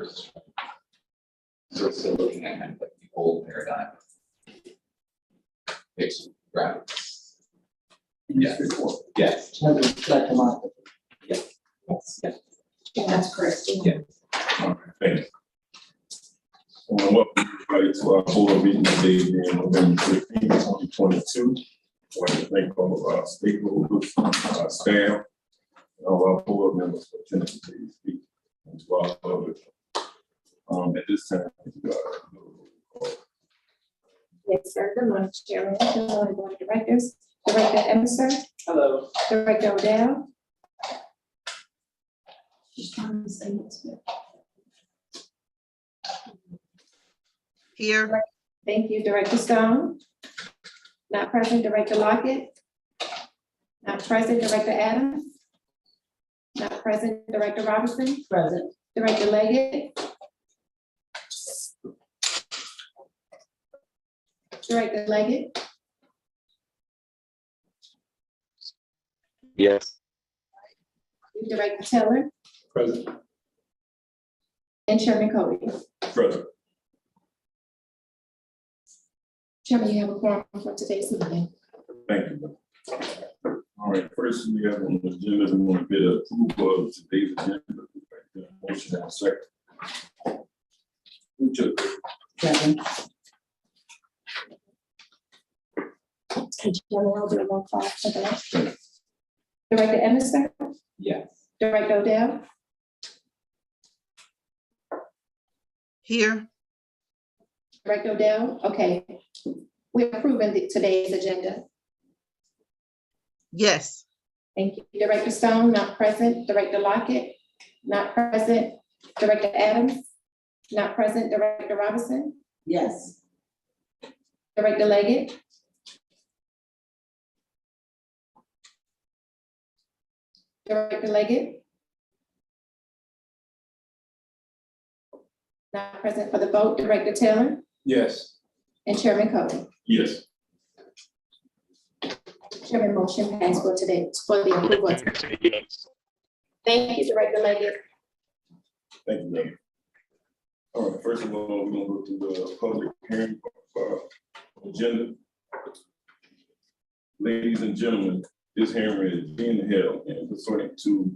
So we're still looking at kind of like the old paradigm. Fixed graphics. Yes. Yes. Yes. Yes. That's correct. Yeah. Thank you. Welcome everybody to our board meeting today, being November 15, 2022. I want to thank all of our stakeholders, our staff, and all our board members for attending today's speak, and to our public. At this time, Yes, sir. Good morning, Chairman. Good morning, Board of Directors. Director Emerson. Hello. Director Odell. She's trying to say this. Here, Thank you, Director Stone. Not present, Director Lockett. Not present, Director Adams. Not present, Director Robinson. Present. Director Leggett. Director Leggett. Yes. Director Taylor. Present. And Chairman Cody. Present. Chairman, you have a quorum for today's meeting. Thank you. All right, first we have on the agenda, we want to get approval of today's agenda. Motion and a second. Who took it? Second. And Chairman, I'll do a roll call for that. Director Emerson. Yes. Director Odell. here, Director Odell, okay. We're approving today's agenda. yes, Thank you. Director Stone, not present. Director Lockett, not present. Director Adams, not present. Director Robinson, Yes. Director Leggett. Director Leggett. Not present for the vote. Director Taylor Yes. and Chairman Cody. Yes. Chairman, motion passed for today, for the approval. Thank you, Director Leggett. Thank you, ma'am. All right, first of all, we're gonna go to the public hearing agenda. Ladies and gentlemen, this hearing is being held in pursuant to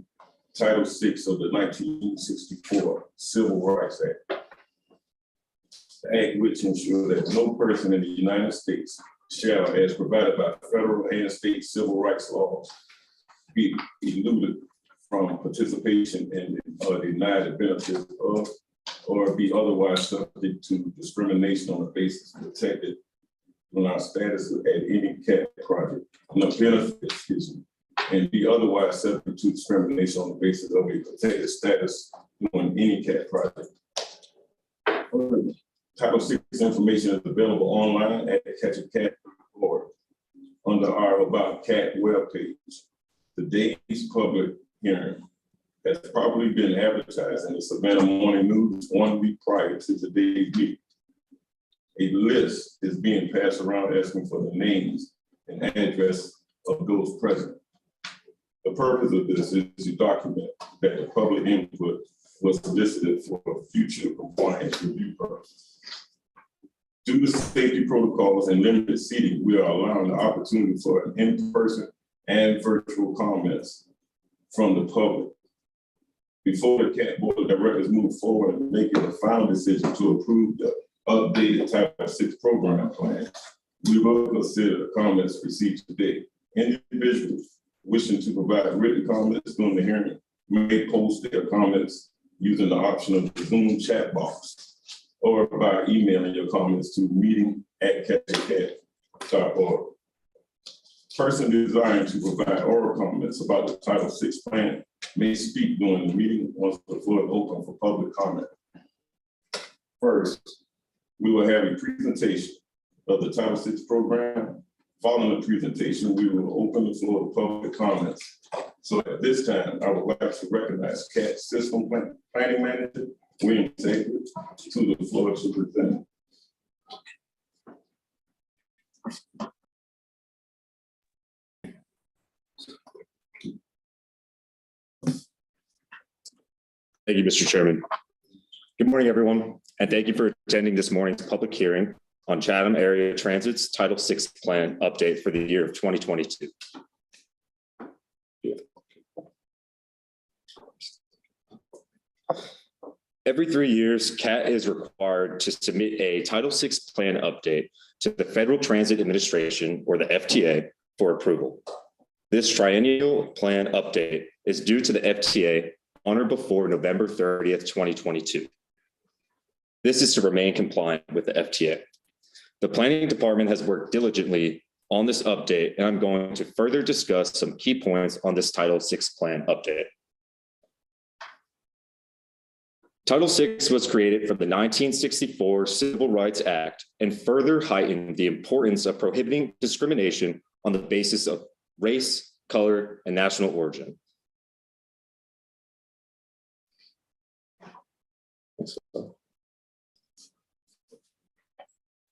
Title VI of the 1964 Civil Rights Act. The act which ensures that no person in the United States shall, as provided by federal and state civil rights laws, be eluded from participation in or denied the benefits of or be otherwise subject to discrimination on the basis protected on our status at any CAT project, no benefits, excuse me, and be otherwise subject to discrimination on the basis of a protected status on any CAT project. Title VI information is available online at catchacat.org under our About CAT webpage. Today's public hearing has probably been advertised in the Savannah Morning News 1 week prior to today's meeting. A list is being passed around asking for the names and address of those present. The purpose of this is to document that the public input was solicited for future compliance review purposes. Due to safety protocols and limited seating, we are allowing the opportunity for an in-person and virtual comments from the public. Before the CAT Board of Directors move forward and making the final decision to approve the updated Title VI program plan, we will consider the comments received today. Individuals wishing to provide written comments during the hearing may post their comments using the option of the Zoom chat box or by emailing your comments to meeting@catchacat.org. Person desiring to provide oral comments about the Title VI plan may speak during the meeting once the floor is open for public comment. First, we will have a presentation of the Title VI program. Following the presentation, we will open the floor to public comments. So at this time, I would like to recognize CAT System Planning Manager, William Taylor, to the floor to present. Thank you, Mr. Chairman. Good morning, everyone, and thank you for attending this morning's public hearing on Chatham Area Transit's Title VI Plan update for the year of 2022. Every 3 years, CAT is required to submit a Title VI Plan update to the Federal Transit Administration, or the FTA, for approval. This triennial plan update is due to the FTA on or before November 30th, 2022. This is to remain compliant with the FTA. The planning department has worked diligently on this update, and I'm going to further discuss some key points on this Title VI Plan update. Title VI was created from the 1964 Civil Rights Act and further heightened the importance of prohibiting discrimination on the basis of race, color, and national origin.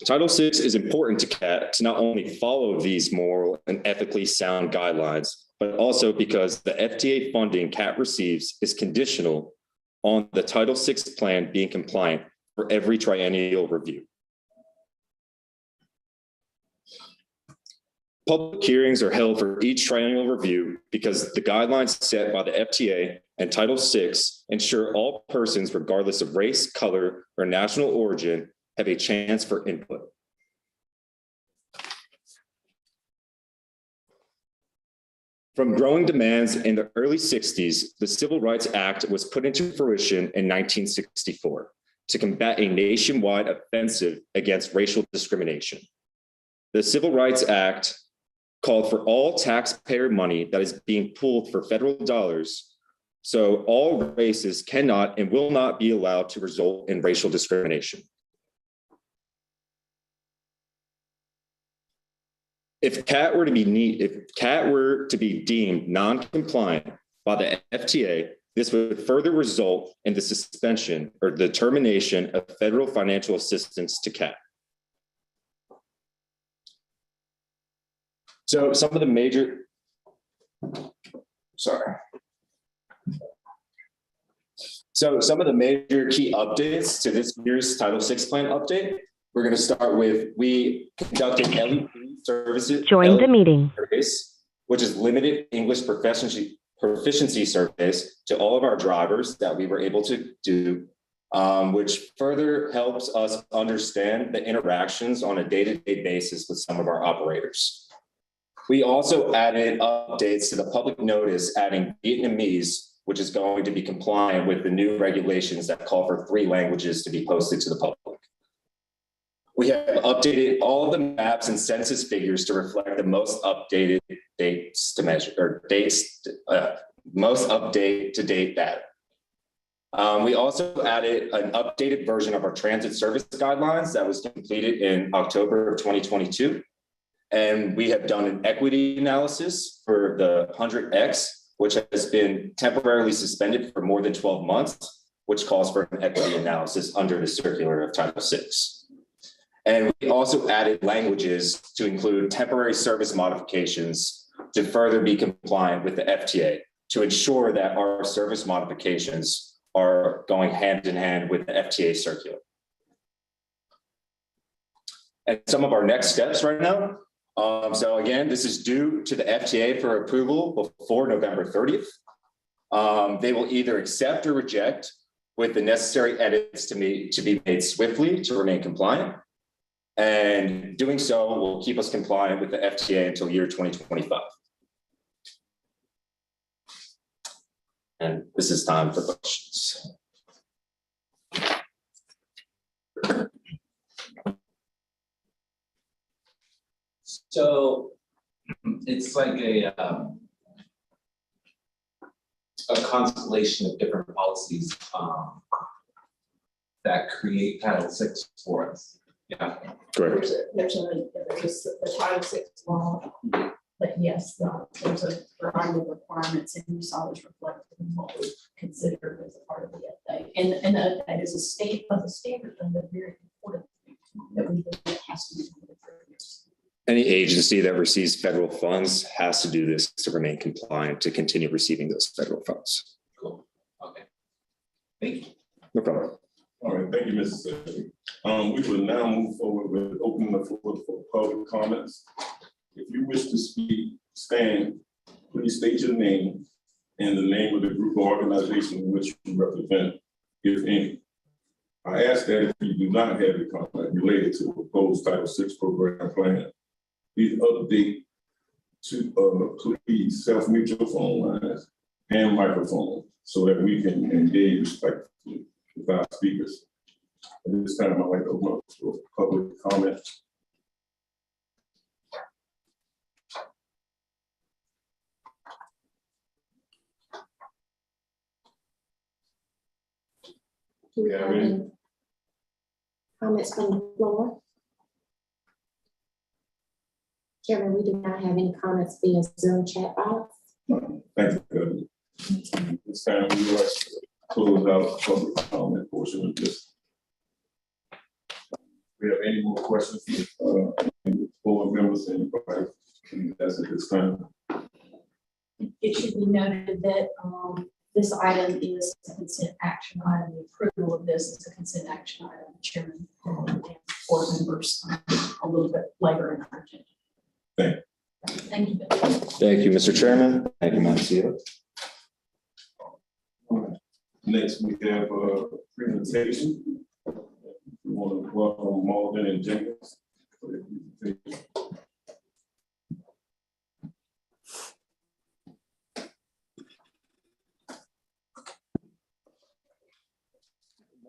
Title VI is important to CAT to not only follow these moral and ethically sound guidelines, but also because the FTA funding CAT receives is conditional on the Title VI plan being compliant for every triennial review. Public hearings are held for each triennial review because the guidelines set by the FTA and Title VI ensure all persons, regardless of race, color, or national origin, have a chance for input. From growing demands in the early 60s, the Civil Rights Act was put into fruition in 1964 to combat a nationwide offensive against racial discrimination. The Civil Rights Act called for all taxpayer money that is being pooled for federal dollars, so all races cannot and will not be allowed to result in racial discrimination. If CAT were to be deemed non-compliant by the FTA, this would further result in the suspension or the termination of federal financial assistance to CAT. So some of the major key updates to this year's Title VI Plan update. We're going to start with, we conducted LEP services. Join the meeting. Surveys, which is limited English proficiency surveys to all of our drivers that we were able to do, which further helps us understand the interactions on a day-to-day basis with some of our operators. We also added updates to the public notice, adding Vietnamese, which is going to be compliant with the new regulations that call for 3 languages to be posted to the public. We have updated all of the maps and census figures to reflect the most updated dates to measure, or most up-to-date data. We also added an updated version of our transit service guidelines that was completed in October of 2022. And we have done an equity analysis for the 100X, which has been temporarily suspended for more than 12 months, which calls for an equity analysis under the circular of Title VI. And we also added languages to include temporary service modifications to further be compliant with the FTA to ensure that our service modifications are going hand in hand with the FTA circular. And some of our next steps right now. So again, this is due to the FTA for approval before November 30th. They will either accept or reject with the necessary edits to be made swiftly to remain compliant. And doing so will keep us compliant with the FTA until year 2025. And this is time for questions. So it's like a constellation of different policies that create Title VI for us. Yeah. Correct. There's the Title VI law, but yes, there's a variety of requirements, and you saw this reflected in what we considered as a part of the update. And the update is a standard thing, but very important that we believe has to be done for years. Any agency that receives federal funds has to do this to remain compliant to continue receiving those federal funds. Cool. Okay. Thank you. No problem. right, thank you, Mrs. Secretary. We will now move forward with opening the floor for public comments. If you wish to speak, stand, please state your name and the name of the group or organization which you represent, if any. I ask that if you do not have a comment related to the proposed Title VI program plan, please update to please self-mute your phone lines and microphone so that we can engage respectfully with our speakers. At this time, I'd like to open up for public comment. Do we have any comments from the floor? Chairman, we do not have any comments via Zoom chat box. Thank you, Governor. This time, we would like to close out the public comment portion of this. We have any more questions from board members and that's at this time. It should be noted that this item is a consent action item. The approval of this is a consent action item, Chairman, and board members a little bit later in our agenda. Thank you. Thank you, Mr. Chairman. Thank you, Monsieur. Next, we have a presentation. We want to welcome Malden and Jenkins for their presentation.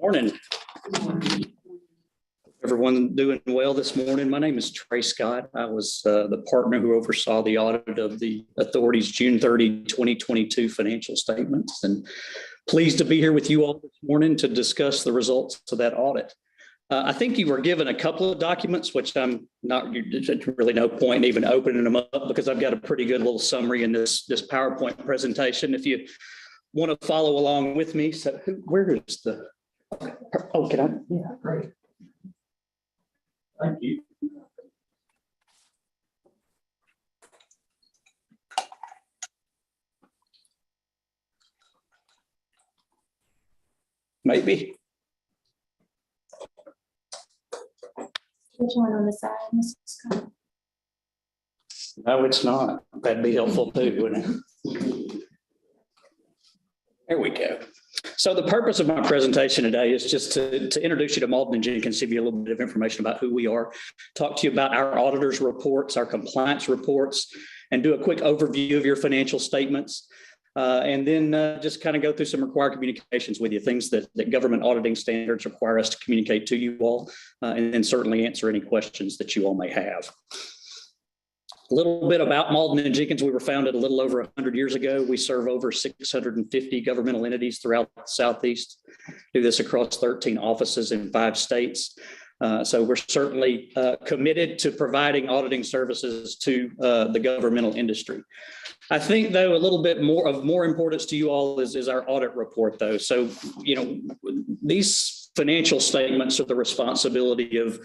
Morning. Everyone doing well this morning? My name is Trey Scott. I was the partner who oversaw the audit of the authority's June 30, 2022 financial statements, and pleased to be here with you all this morning to discuss the results of that audit. I think you were given a couple of documents, which I'm not really no point in even opening them up because I've got a pretty good little summary in this PowerPoint presentation. If you want to follow along with me, so where is the? Oh, can I? Yeah, great. Thank you. Maybe. Which one on the side, Mr. Scott? No, it's not. That'd be helpful too, wouldn't it? There we go. So the purpose of my presentation today is just to introduce you to Malden and Jenkins, give you a little bit of information about who we are, talk to you about our auditors' reports, our compliance reports, and do a quick overview of your financial statements. And then just kind of go through some required communications with you, things that government auditing standards require us to communicate to you all, and then certainly answer any questions that you all may have. A little bit about Malden and Jenkins. We were founded a little over 100 years ago. We serve over 650 governmental entities throughout the Southeast, do this across 13 offices in 5 states. So we're certainly committed to providing auditing services to the governmental industry. I think, though, a little bit more importance to you all is our audit report, though. So, you know, these financial statements are the responsibility of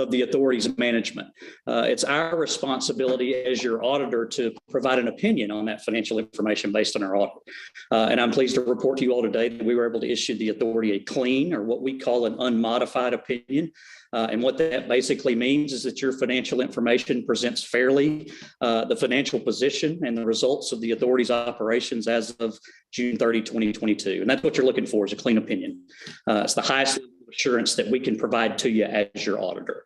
the authority's management. It's our responsibility as your auditor to provide an opinion on that financial information based on our audit. And I'm pleased to report to you all today that we were able to issue the authority a clean, or what we call an unmodified opinion. And what that basically means is that your financial information presents fairly the financial position and the results of the authority's operations as of June 30, 2022. And that's what you're looking for, is a clean opinion. It's the highest assurance that we can provide to you as your auditor.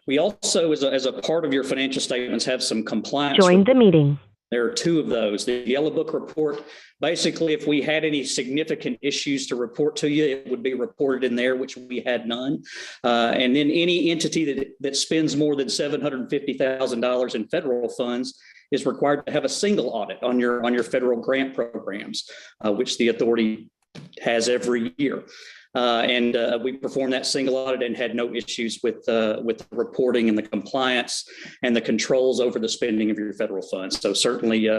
We also, as a part of your financial statements, have some compliance. Join the meeting. There are 2 of those. The Yellow Book report, basically, if we had any significant issues to report to you, it would be reported in there, which we had none. And then any entity that spends more than $750,000 in federal funds is required to have a single audit on your federal grant programs, which the authority has every year. And we performed that single audit and had no issues with the reporting and the compliance and the controls over the spending of your federal funds. So certainly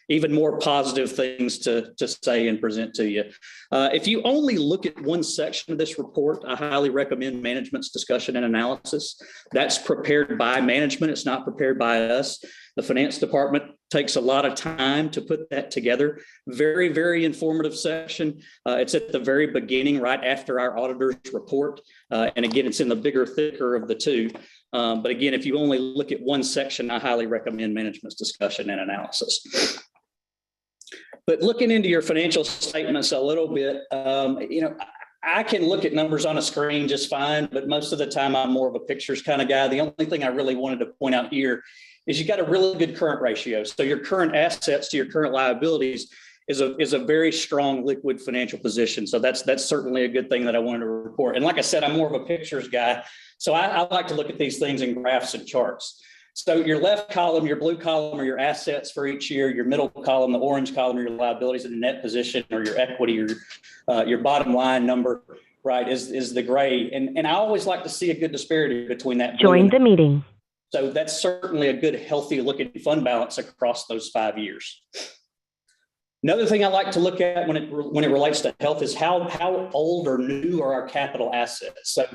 even more positive things to say and present to you. If you only look at one section of this report, I highly recommend management's discussion and analysis. That's prepared by management. It's not prepared by us. The finance department takes a lot of time to put that together. Very, very informative section. It's at the very beginning, right after our auditor's report. And again, it's in the bigger, thicker of the two. But again, if you only look at one section, I highly recommend management's discussion and analysis. But looking into your financial statements a little bit, I can look at numbers on a screen just fine, but most of the time I'm more of a pictures kind of guy. The only thing I really wanted to point out here is you got a really good current ratio. So your current assets to your current liabilities is a very strong liquid financial position. So that's certainly a good thing that I wanted to report. And like I said, I'm more of a pictures guy. So I like to look at these things in graphs and charts. So your left column, your blue column are your assets for each year. Your middle column, the orange column, are your liabilities and the net position or your equity or your bottom line number, right, is the gray. And I always like to see a good disparity between that. Join the meeting. So that's certainly a good, healthy looking fund balance across those 5 years. Another thing I like to look at when it relates to health is how old or new are our capital assets. So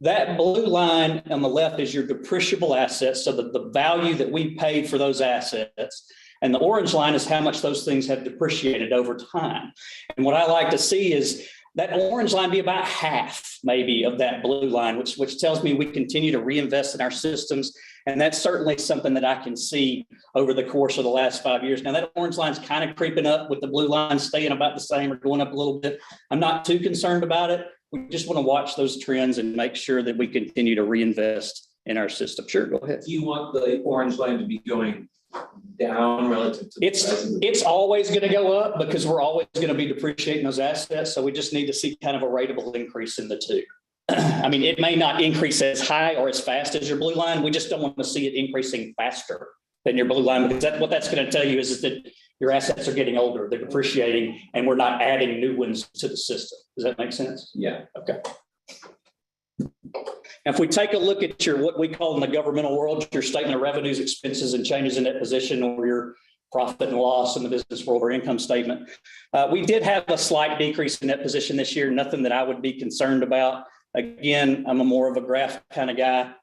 that blue line on the left is your depreciable assets, so the value that we paid for those assets. And the orange line is how much those things have depreciated over time. And what I like to see is that orange line be about half maybe of that blue line, which tells me we continue to reinvest in our systems. And that's certainly something that I can see over the course of the last 5 years. Now that orange line's kind of creeping up with the blue line staying about the same or going up a little bit. I'm not too concerned about it. We just want to watch those trends and make sure that we continue to reinvest in our system. Sure, go ahead. Do you want the orange line to be going down relative to? It's always going to go up because we're always going to be depreciating those assets. So we just need to see kind of a rateable increase in the two. I mean, it may not increase as high or as fast as your blue line. We just don't want to see it increasing faster than your blue line, because what that's going to tell you is that your assets are getting older, they're depreciating, and we're not adding new ones to the system. Does that make sense? Yeah. Okay. Now, if we take a look at your, what we call in the governmental world, your statement of revenues, expenses, and changes in net position, or your profit and loss in the business world or income statement, we did have a slight decrease in net position this year, nothing that I would be concerned about. Again, I'm a more of a graph kind of guy.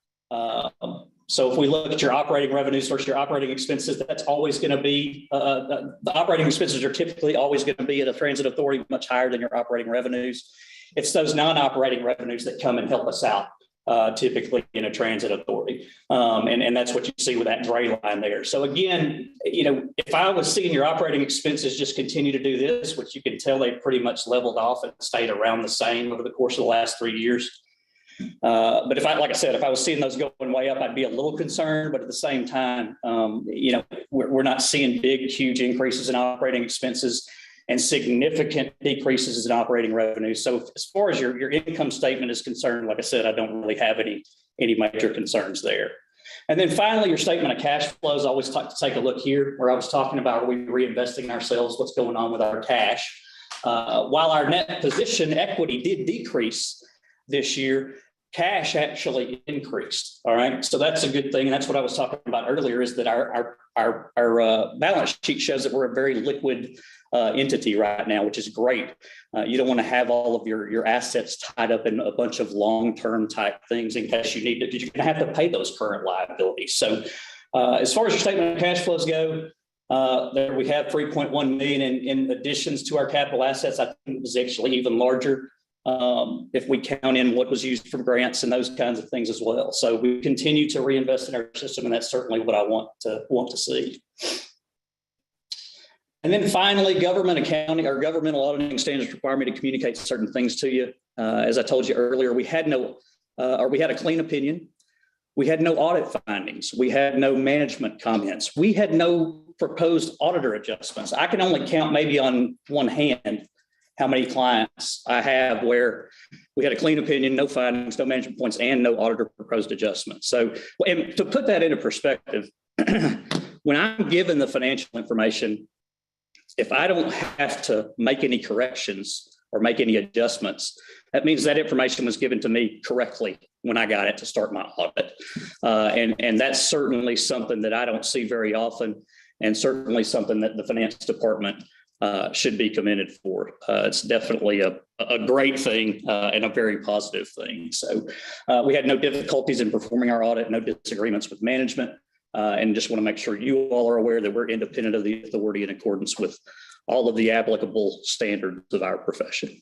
So if we look at your operating revenues versus your operating expenses, that's always going to be, the operating expenses are typically always going to be at a transit authority much higher than your operating revenues. It's those non-operating revenues that come and help us out, typically in a transit authority. And that's what you see with that gray line there. So again, if I was seeing your operating expenses just continue to do this, which you can tell they pretty much leveled off and stayed around the same over the course of the last 3 years. But like I said, if I was seeing those going way up, I'd be a little concerned. But at the same time, we're not seeing big, huge increases in operating expenses and significant decreases in operating revenue. So as far as your income statement is concerned, like I said, I don't really have any major concerns there. And then finally, your statement of cash flows. I always like to take a look here where I was talking about, are we reinvesting ourselves? What's going on with our cash? While our net position equity did decrease this year, cash actually increased. All right. So that's a good thing. And that's what I was talking about earlier, is that our balance sheet shows that we're a very liquid entity right now, which is great. You don't want to have all of your assets tied up in a bunch of long-term type things in case you need to, you're going to have to pay those current liabilities. So as far as your statement of cash flows go, there we have 3.1 million in additions to our capital assets. I think it was actually even larger if we count in what was used for grants and those kinds of things as well. So we continue to reinvest in our system, and that's certainly what I want to see. And then finally, government accounting or governmental auditing standards require me to communicate certain things to you. As I told you earlier, we had a clean opinion. We had no audit findings. We had no management comments. We had no proposed auditor adjustments. I can only count maybe on one hand how many clients I have where we had a clean opinion, no findings, no management points, and no auditor proposed adjustments. So, and to put that into perspective, when I'm given the financial information, if I don't have to make any corrections or make any adjustments, that means that information was given to me correctly when I got it to start my audit. And that's certainly something that I don't see very often, and certainly something that the finance department should be commended for. It's definitely a great thing and a very positive thing. So we had no difficulties in performing our audit, no disagreements with management, and just want to make sure you all are aware that we're independent of the authority in accordance with all of the applicable standards of our profession.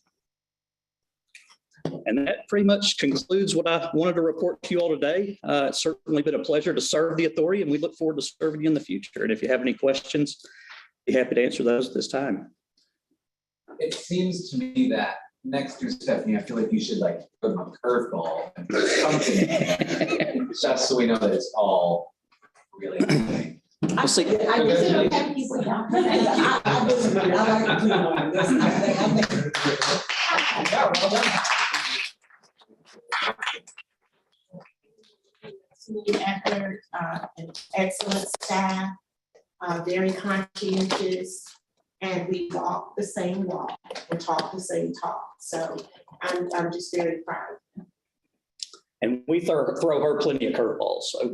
And that pretty much concludes what I wanted to report to you all today. It's certainly been a pleasure to serve the authority, and we look forward to serving you in the future. And if you have any questions, be happy to answer those at this time. It seems to me that next year, Stephanie, I feel like you should like put them a curveball and put something in there, just so we know that it's all really happening. We'll see. I just don't have people down. Team effort, an excellent staff, very conscientious, and we walk the same walk and talk the same talk. So I'm just very proud. And we throw her plenty of curveballs. So.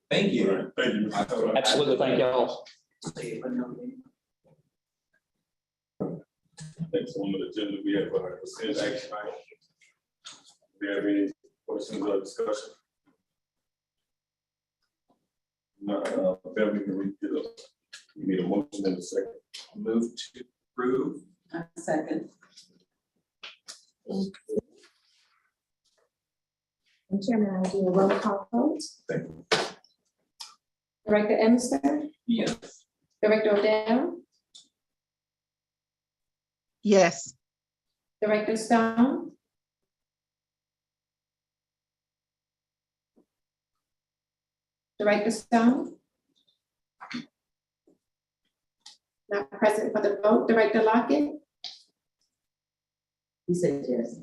Thank you. All right, thank you. Absolutely. Thank y'all. Next on the agenda, we have a consent action item. Do you have any questions or discussion? No, Beverly, can we get a, we need a motion in a second. Move to approve. Second. And Chairman, I'll do a roll call vote. Thank you. Director Emerson, Yes. Director Odell, Yes. Director Stone, Director Stone. Not present for the vote. Director Lockett. You said yes.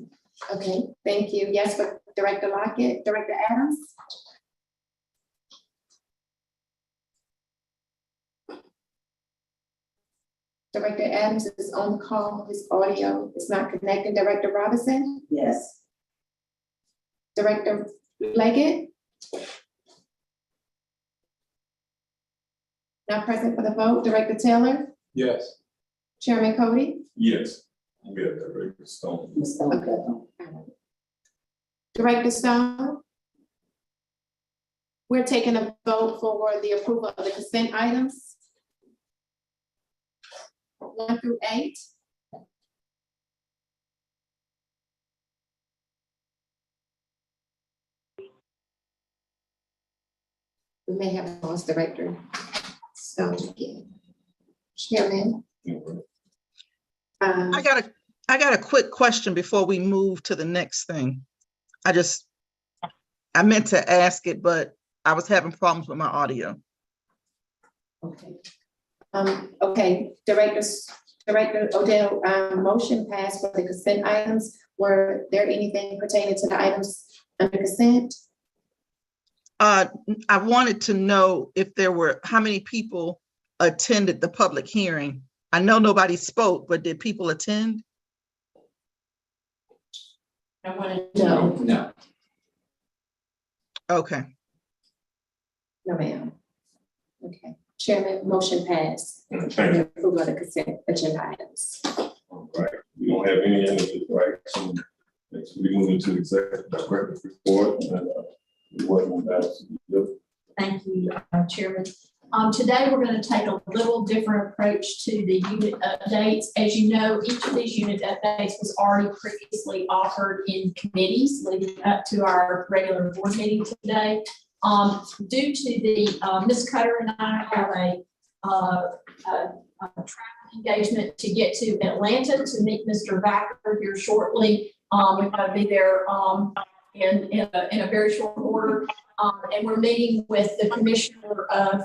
Okay, thank you. Yes, for Director Lockett. Director Adams. Director Adams is on the call. His audio is not connected. Director Robinson. Yes. Director Leggett. Not present for the vote. Director Taylor. Yes. Chairman Cody. Yes. We have Director Stone. Director Stone. We're taking a vote for the approval of the consent items. 1 through 8. We may have lost Director Stone again. Chairman. I got a quick question before we move to the next thing. I meant to ask it, but I was having problems with my audio. Okay. Okay, Director Odell, motion passed for the consent items. Were there anything pertaining to the items under consent? I wanted to know if how many people attended the public hearing. I know nobody spoke, but did people attend? I want to know. No. Okay. No, ma'am. Okay, Chairman, motion passed. Thank you. Approval of the consent agenda items. All right, we don't have any right action. Next, we move into executive director's report. And we work on that. Thank you, Chairman. Today, we're going to take a little different approach to the unit updates. As you know, each of these unit updates was already previously offered in committees leading up to our regular board meeting today. Due to the, Ms. Cutter and I have a travel engagement to get to Atlanta to meet Mr. Backer here shortly. We've got to be there in a very short order. And we're meeting with the Commissioner of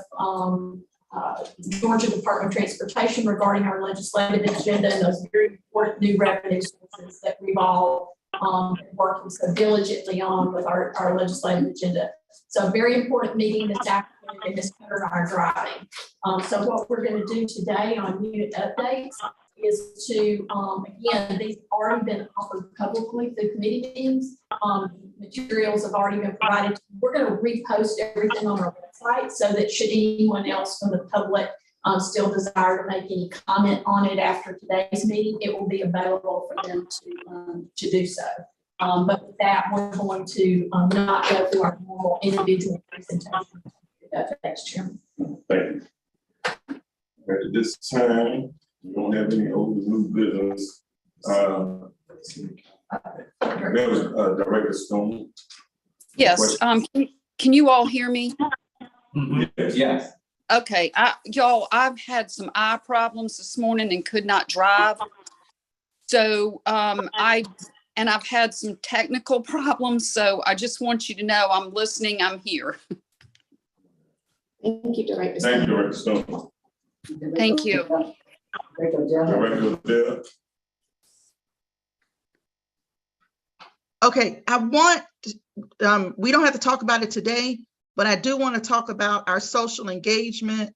Georgia Department of Transportation regarding our legislative agenda and those very important new revenue sources that we've all been working so diligently on with our legislative agenda. So a very important meeting this afternoon, and Ms. Cutter and I are driving. So what we're going to do today on unit updates is to, again, these have already been offered publicly through committee meetings. Materials have already been provided. We're gonna repost everything on our website so that should anyone else from the public still desire to make any comment on it after today's meeting, it will be available for them to do so. But with that, we're going to not go through our normal individual presentation. Next year. Thank you. At this time, we don't have any old or new business. Director Stone. Yes, can you all hear me? Yes. Okay, y'all, I've had some eye problems this morning and could not drive. So, I've had some technical problems, so I just want you to know I'm listening, I'm here. Thank you, Director. Thank you, Director Stone. Thank you. Director Odell. Okay, we don't have to talk about it today, but I do want to talk about our social engagement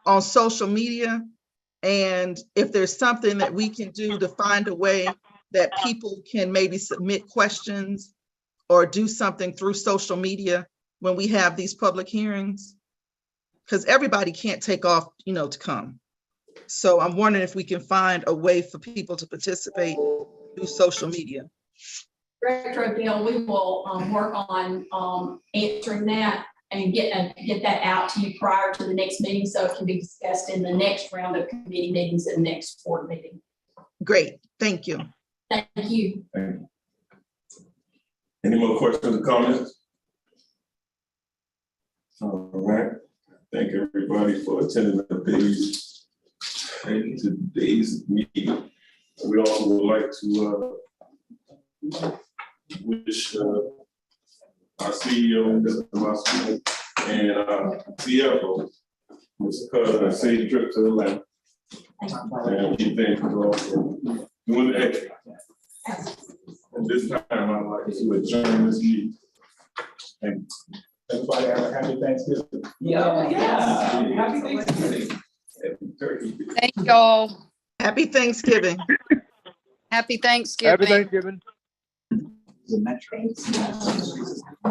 on social media. And if there's something that we can do to find a way that people can maybe submit questions or do something through social media when we have these public hearings. Because everybody can't take off, to come. So I'm wondering if we can find a way for people to participate through social media. Director Odell, we will work on answering that and get that out to you prior to the next meeting so it can be discussed in the next round of committee meetings and next board meeting. Great, thank you. Thank you. Any more questions or comments? All right. Thank everybody for attending today's meeting. We also would like to wish our CEO, Mr. Muscle, and CFO, Mr. Cousin, a safe trip to Atlanta. And we thank you all for doing the extra. At this time, I'd like to adjourn this meeting. Thank you. Everybody have a happy Thanksgiving. Yeah. Happy Thanksgiving. Happy turkey. Thank y'all. Happy Thanksgiving. Happy Thanksgiving. Happy Thanksgiving. The metro.